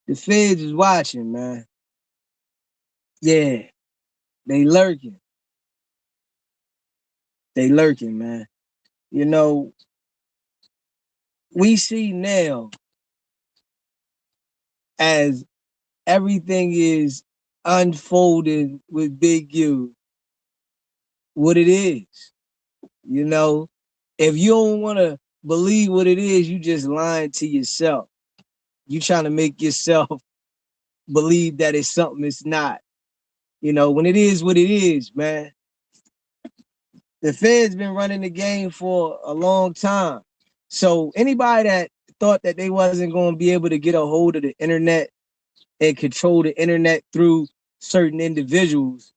The feds is watching, man. Yeah, they lurking. They lurking, man. You know, we see now as everything is unfolding with Big U what it is. You know, if you don't want to believe what it is, you just lying to yourself. You trying to make yourself believe that it's something it's not. You know, when it is what it is, man. The Fed's been running the game for a long time. So anybody that thought that they wasn't going to be able to get a hold of the internet and control the internet through certain individuals,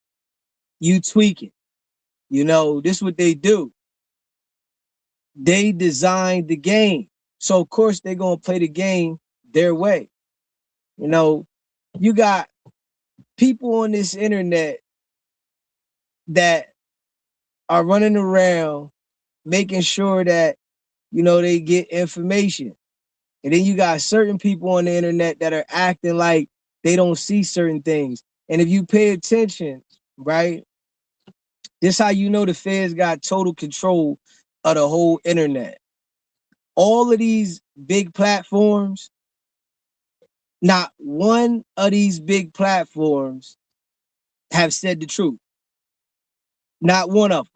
you tweaking. You know, this is what they do. They designed the game. So of course they're gonna play the game their way. You know, you got people on this internet that are running around making sure that, you know, they get information. And then you got certain people on the internet that are acting like they don't see certain things. And if you pay attention, right, this how you know the feds got total control of the whole internet. All of these big platforms, not one of these big platforms have said the truth. Not one of them.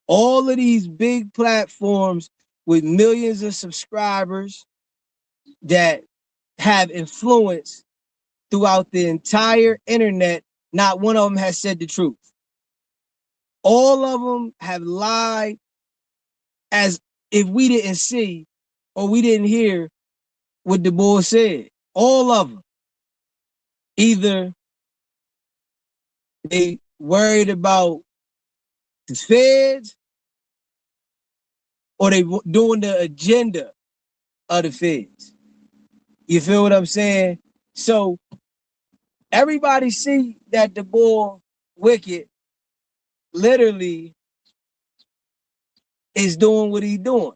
All of these big platforms with millions of subscribers that have influence throughout the entire internet, not one of them has said the truth. All of them have lied as if we didn't see or we didn't hear what the boy said. All of them. Either they worried about the feds or they doing the agenda of the feds. You feel what I'm saying? So everybody see that the boy Wicked literally is doing what he's doing.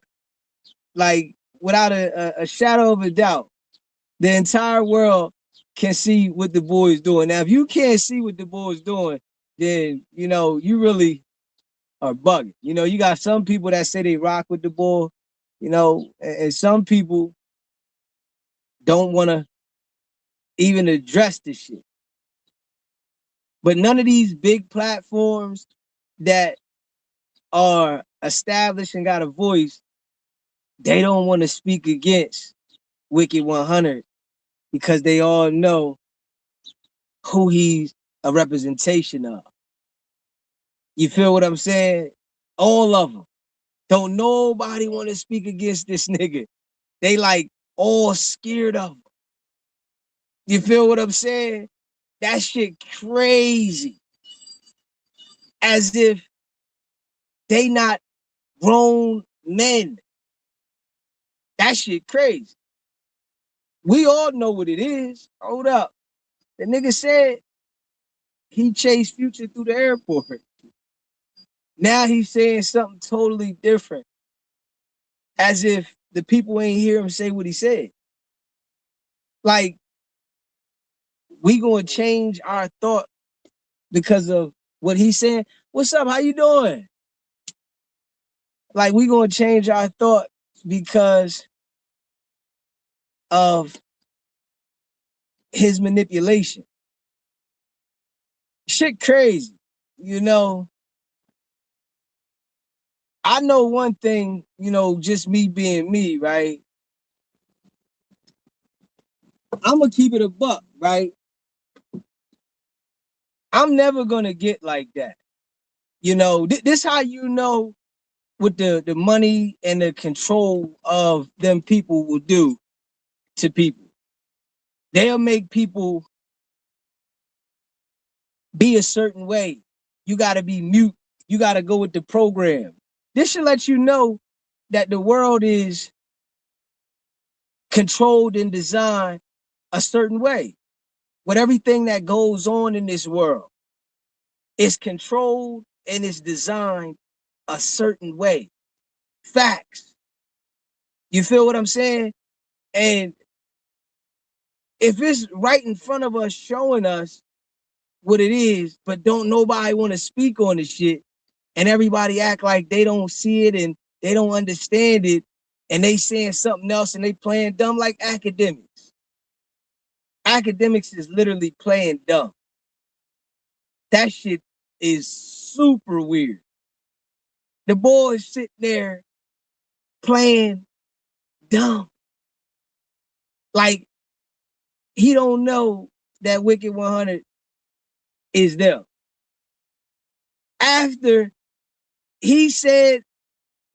Like without a shadow of a doubt, the entire world can see what the boy is doing. Now, if you can't see what the boy is doing, then you know you really are bugging. You know, you got some people that say they rock with the boy, you know, and some people don't want to even address this shit. But none of these big platforms that are established and got a voice, they don't want to speak against Wicked 100 because they all know who he's a representation of. You feel what I'm saying? All of them. Don't nobody want to speak against this nigga. They like all scared of him. You feel what I'm saying? That shit crazy. As if they not grown men. That shit crazy. We all know what it is. Hold up. The nigga said he chased Future through the airport. Now he's saying something totally different. As if the people ain't hear him say what he said. Like, we gonna change our thought because of what he's saying. What's up? How you doing? Like, we gonna change our thought because of his manipulation. Shit crazy. You know, I know one thing, you know, just me being me, right? I'm gonna keep it a buck, right? I'm never gonna get like that. You know, this how you know what the money and the control of them people will do to people. They'll make people be a certain way. You gotta be mute. You gotta go with the program. This should let you know that the world is controlled and designed a certain way. With everything that goes on in this world, it's controlled and it's designed a certain way. Facts. You feel what I'm saying? And if it's right in front of us showing us what it is, but don't nobody want to speak on the shit, and everybody act like they don't see it and they don't understand it, and they saying something else and they playing dumb like Akademiks. Akademiks is literally playing dumb. That shit is super weird. The boy is sitting there playing dumb. Like he don't know that Wicked100 is them. After he said,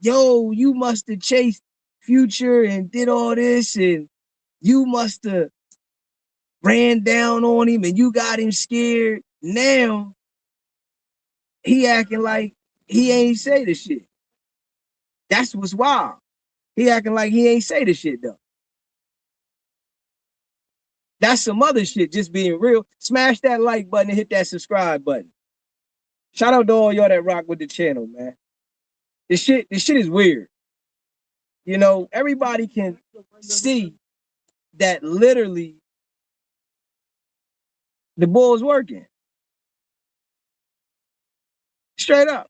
yo, you must have chased Future and did all this, and you must have ran down on him and you got him scared. Now he acting like he ain't say the shit. That's what's wild. He acting like he ain't say the shit though. That's some other shit, just being real. Smash that like button and hit that subscribe button. Shout out to all y'all that rock with the channel, man. This shit is weird. You know, everybody can see that literally the bull's working. Straight up.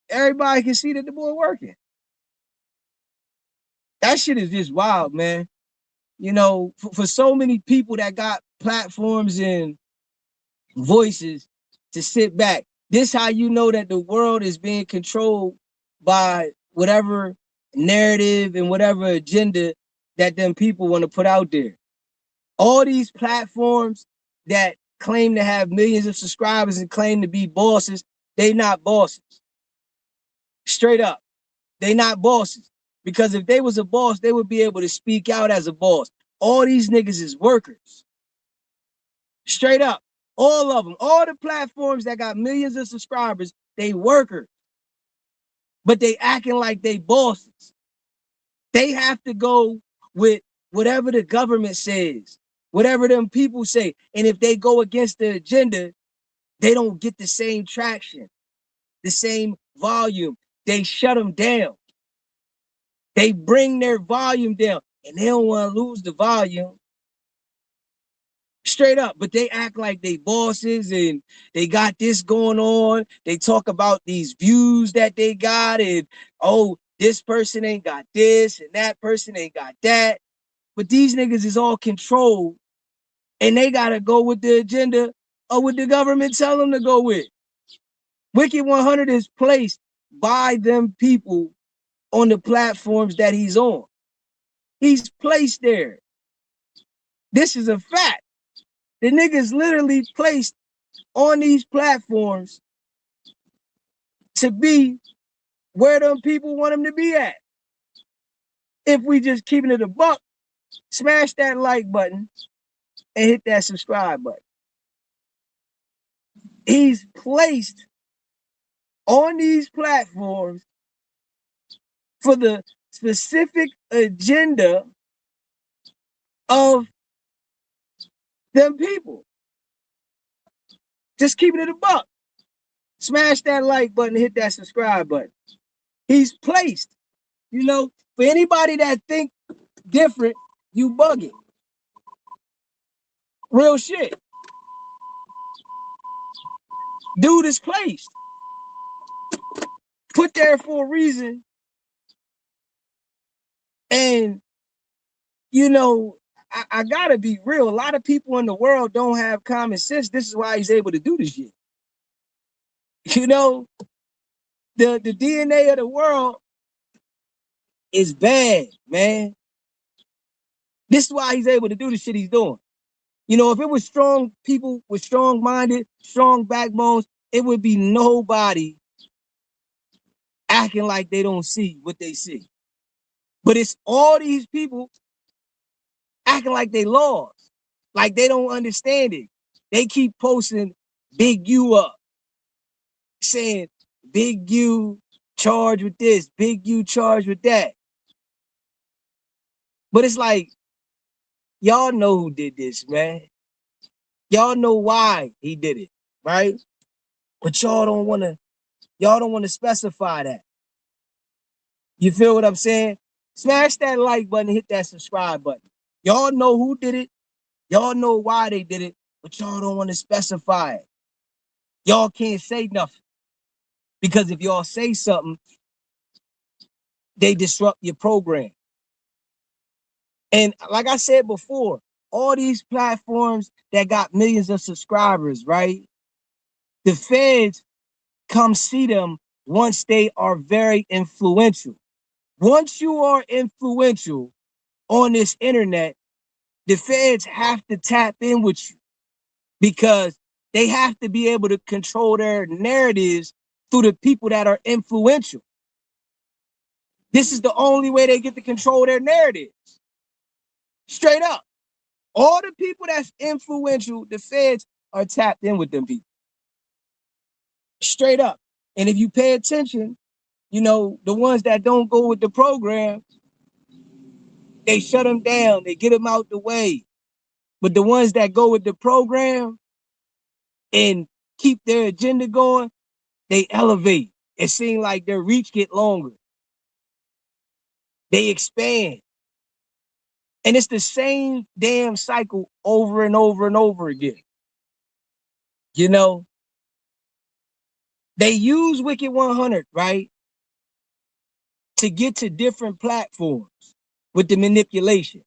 Everybody can see that the bull working. That shit is just wild, man. You know, for so many people that got platforms and voices to sit back, this how you know that the world is being controlled by whatever narrative and whatever agenda that them people want to put out there. All these platforms that claim to have millions of subscribers and claim to be bosses, they not bosses. Straight up, they not bosses. Because if they was a boss, they would be able to speak out as a boss. All these niggas is workers. Straight up. All of them. All the platforms that got millions of subscribers, they workers. But they acting like they bosses. They have to go with whatever the government says, whatever them people say. And if they go against the agenda, they don't get the same traction, the same volume. They shut them down. They bring their volume down and they don't want to lose the volume. Straight up, but they act like they bosses and they got this going on. They talk about these views that they got and, oh, this person ain't got this and that person ain't got that. But these niggas is all controlled and they got to go with the agenda or what the government tell them to go with. Wicked100 is placed by them people on the platforms that he's on. He's placed there. This is a fact. The nigga's literally placed on these platforms to be where them people want him to be at. If we just keeping it a buck, smash that like button and hit that subscribe button. He's placed on these platforms for the specific agenda of them people. Just keeping it a buck. Smash that like button, hit that subscribe button. He's placed, you know, for anybody that think different, you bugging. Real shit. Dude is placed. Put there for a reason. And, you know, I gotta be real. A lot of people in the world don't have common sense. This is why he's able to do this shit. You know, the DNA of the world is bad, man. This is why he's able to do the shit he's doing. You know, if it was strong people with strong-minded, strong backbones, it would be nobody acting like they don't see what they see. But it's all these people acting like they lost, like they don't understand it. They keep posting Big U up, saying Big U charged with this, Big U charged with that. But it's like, y'all know who did this, man. Y'all know why he did it, right? But y'all don't want to specify that. You feel what I'm saying? Smash that like button, hit that subscribe button. Y'all know who did it. Y'all know why they did it, but y'all don't want to specify it. Y'all can't say nothing. Because if y'all say something, they disrupt your program. And like I said before, all these platforms that got millions of subscribers, right? The feds come see them once they are very influential. Once you are influential on this internet, the feds have to tap in with you because they have to be able to control their narratives through the people that are influential. This is the only way they get to control their narratives. Straight up. All the people that's influential, the feds are tapped in with them people. Straight up. And if you pay attention, you know, the ones that don't go with the program, they shut them down. They get them out the way. But the ones that go with the program and keep their agenda going, they elevate. It seems like their reach get longer. They expand. And it's the same damn cycle over and over and over again. You know, they use Wicked100, right, to get to different platforms with the manipulation.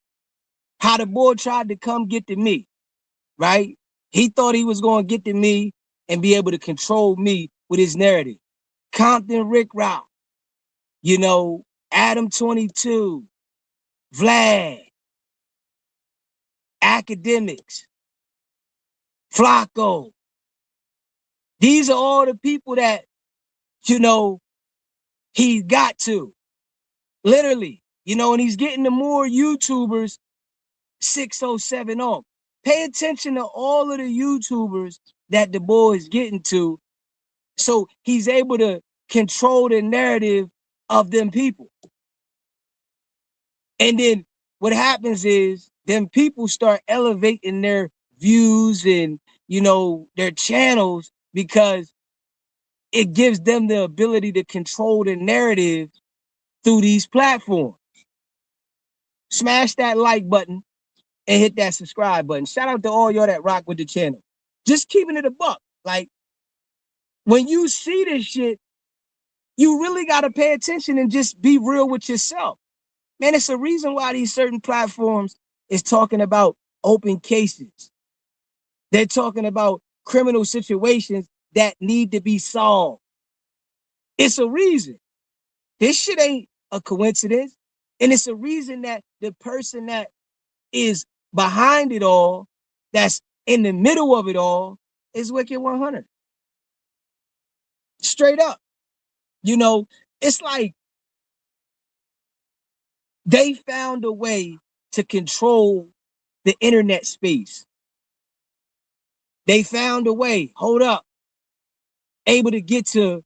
How the boy tried to come get to me, right? He thought he was going to get to me and be able to control me with his narrative. Compton Rick Rock, you know, Adam22, Vlad, Akademiks, Flacco. These are all the people that, you know, he got to. Literally, you know, and he's getting the more YouTubers 607 on. Pay attention to all of the YouTubers that the boy is getting to, so he's able to control the narrative of them people. And then what happens is them people start elevating their views and, you know, their channels because it gives them the ability to control the narrative through these platforms. Smash that like button and hit that subscribe button. Shout out to all y'all that rock with the channel. Just keeping it a buck. Like, when you see this shit, you really got to pay attention and just be real with yourself. Man, it's a reason why these certain platforms is talking about open cases. They're talking about criminal situations that need to be solved. It's a reason. This shit ain't a coincidence. And it's a reason that the person that is behind it all, that's in the middle of it all, is Wicked100. Straight up. You know, it's like they found a way to control the internet space. They found a way, hold up, able to get to,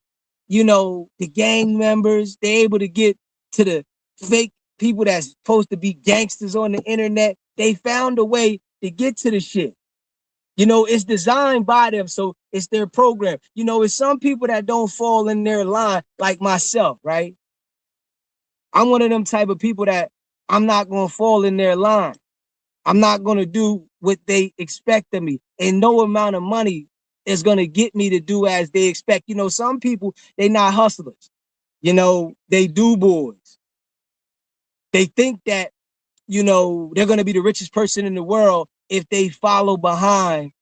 you know, the gang members. They're able to get to the fake people that's supposed to be gangsters on the internet. They found a way to get to the shit. You know, it's designed by them, so it's their program. You know, it's some people that don't fall in their line, like myself, right? I'm one of them type of people that I'm not going to fall in their line. I'm not going to do what they expect of me. And no amount of money is going to get me to do as they expect. You know, some people, they not hustlers. You know, they do boys. They think that, you know, they're going to be the richest person in the world if they follow behind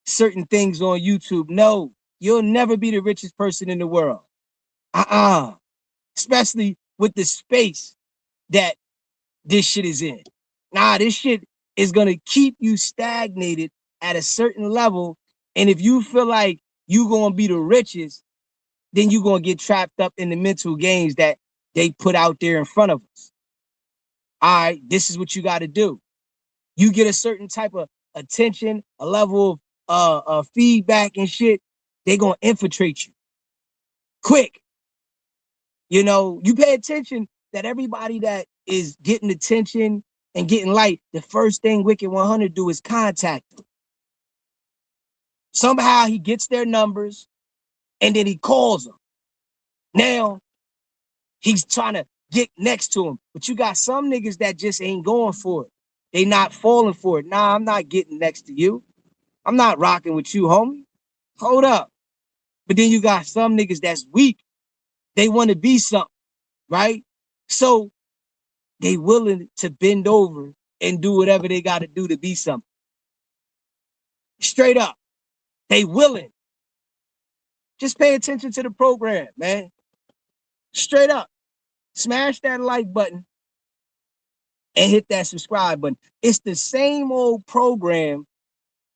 certain things on YouTube. No, you'll never be the richest person in the world. Especially with the space that this shit is in. Nah, this shit is gonna keep you stagnated at a certain level. And if you feel like you gonna be the richest, then you gonna get trapped up in the mental games that they put out there in front of us. All right, this is what you gotta do. You get a certain type of attention, a level of feedback and shit, they gonna infiltrate you quick. You know, you pay attention that everybody that is getting attention and getting light, the first thing Wicked100 do is contact them. Somehow he gets their numbers and then he calls them. Now he's trying to get next to him, but you got some niggas that just ain't going for it. They not falling for it. Nah, I'm not getting next to you. I'm not rocking with you, homie. Hold up. But then you got some niggas that's weak. They want to be something, right? So they willing to bend over and do whatever they got to do to be something. Straight up. They willing. Just pay attention to the program, man. Straight up. Smash that like button and hit that subscribe button. It's the same old program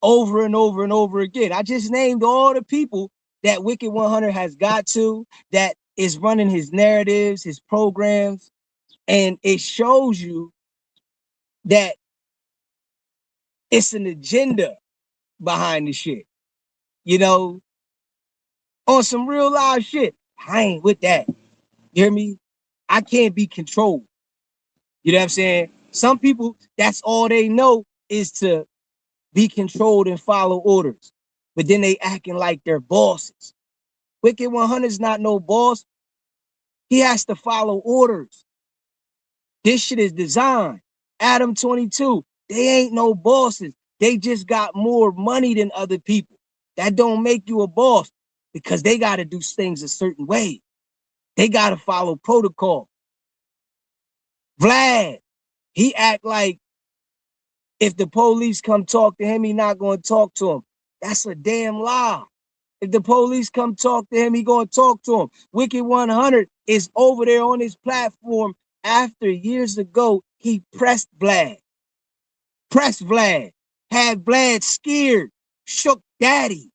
over and over and over again. I just named all the people that Wicked100 has got to, that is running his narratives, his programs, and it shows you that it's an agenda behind the shit. You know, on some real live shit. I ain't with that. You hear me? I can't be controlled. You know what I'm saying? Some people, that's all they know is to be controlled and follow orders. But then they acting like they're bosses. Wicked100 is not no boss. He has to follow orders. This shit is designed. Adam22, they ain't no bosses. They just got more money than other people. That don't make you a boss because they got to do things a certain way. They got to follow protocol. Vlad, he act like if the police come talk to him, he not going to talk to him. That's a damn lie. If the police come talk to him, he going to talk to him. Wicked100 is over there on his platform after years ago, he pressed Vlad. Pressed Vlad. Had Vlad scared. Shook daddy.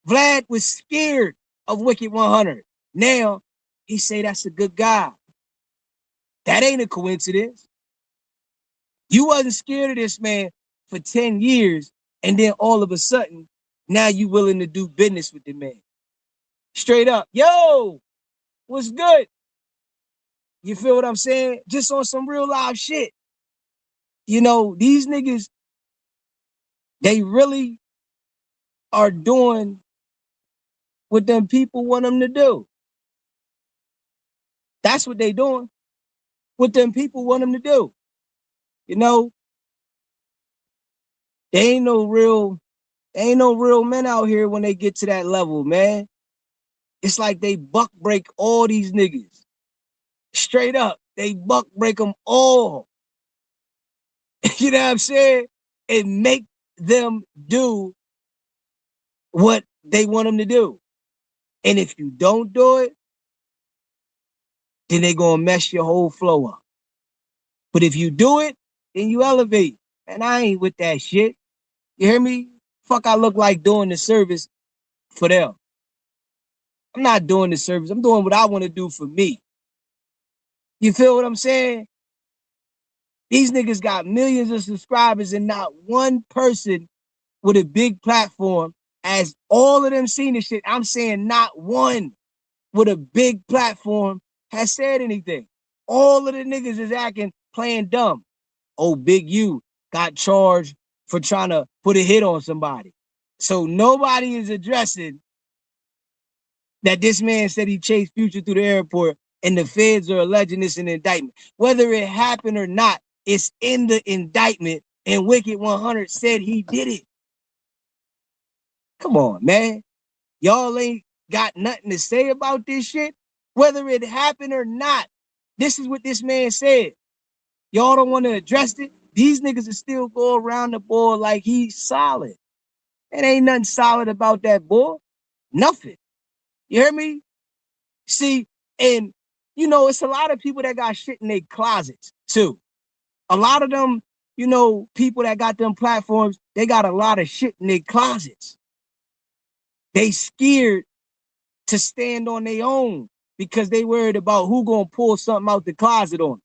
Vlad was scared of Wicked100. Now, he say that's a good guy. That ain't a coincidence. You wasn't scared of this man for 10 years, and then all of a sudden, now you willing to do business with the man. Straight up. Yo, what's good? You feel what I'm saying? Just on some real live shit. You know, these niggas, they really are doing what them people want them to do. That's what they doing. What them people want them to do. You know, there ain't no real men out here when they get to that level, man. It's like they buck break all these niggas. Straight up. They buck break them all. You know what I'm saying? And make them do what they want them to do. And if you don't do it, then they gonna mess your whole flow up. But if you do it, then you elevate. And I ain't with that shit. You hear me? Fuck, I look like doing the service for them. I'm not doing the service. I'm doing what I want to do for me. You feel what I'm saying? These niggas got millions of subscribers and not one person with a big platform, as all of them seen this shit. I'm saying not one with a big platform has said anything. All of the niggas is acting playing dumb. Oh, Big U got charged for trying to put a hit on somebody. So nobody is addressing that this man said he chased Future through the airport and the feds are alleging this an indictment. Whether it happened or not, it's in the indictment, and Wicked100 said he did it. Come on, man. Y'all ain't got nothing to say about this shit. Whether it happened or not, this is what this man said. Y'all don't want to address it. These niggas will still go around the board like he's solid. It ain't nothing solid about that boy. Nothing. You hear me? See, and you know, it's a lot of people that got shit in their closets too. A lot of them, you know, people that got them platforms, they got a lot of shit in their closets. They scared to stand on their own because they worried about who gonna pull something out the closet on them.